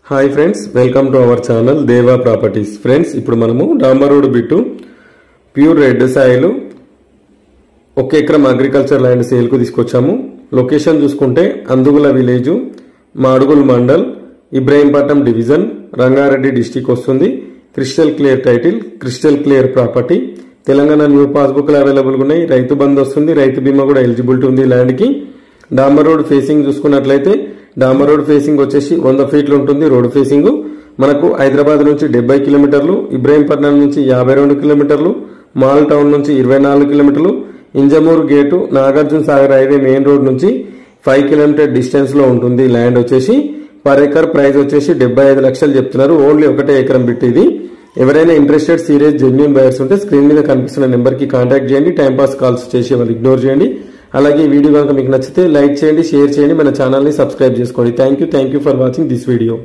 Hi friends, welcome to our channel Deva properties. Friends, ఇప్పుడు మనము డాంబర్ road bit pure red soil 1 ఎకరం agriculture land సేల్కు తీసుకొచ్చాము. లొకేషన్ చూసుకుంటే Andugula village, Madugul mandal, Ibrahimpatnam division, Rangareddy district వస్తుంది. Crystal clear title, crystal clear property. Telangana new పాస్బుక్లు అవైలబుల్గా ఉన్నాయి. రైతు బంధు వస్తుంది, రైతు బీమా కూడా ఎలిజిబిలిటీ ఉంది ల్యాండ్కి. డాంబర్ రోడ్ ఫేసింగ్ చూసుకున్నట్లయితే డాంబర్ రోడ్ ఫేసింగ్ వచ్చేసి 100 ఫీట్లు ఉంటుంది. రోడ్ ఫేసింగ్ మనకు హైదరాబాద్ నుంచి 70 కిలోమీటర్లు, ఇబ్రాహీంపట్నం నుంచి 52 కిలోమీటర్లు, మాల్ టౌన్ నుంచి 24 కిలోమీటర్లు, Injamuru gate, Nagarjuna Sagar highway main road నుంచి 5 కిలోమీటర్ డిస్టెన్స్ లో ఉంటుంది. ల్యాండ్ వచ్చేసి పర్ ఎకర్ ప్రైస్ వచ్చేసి 75 లక్షలు చెప్తున్నారు. ఓన్లీ 1 ఎకరం బిట్ ఇది. ఎవరైనా ఇంట్రెస్టెడ్ సీరియస్ జెన్యూన్ బయర్స్ ఉంటే స్క్రీన్ మీద కనిపిస్తున్న నెంబర్ కి కాంటాక్ట్ చేయండి. టైంపాస్ కాల్స్ చేసి వాళ్ళు ఇగ్నోర్ చేయండి. అలాగే ఈ వీడియో కనుక మీకు నచ్చితే లైక్ చేయండి, షేర్ చేయండి, మన ఛానల్ ని సబ్స్క్రైబ్ చేసుకోండి. Thank you for watching this video.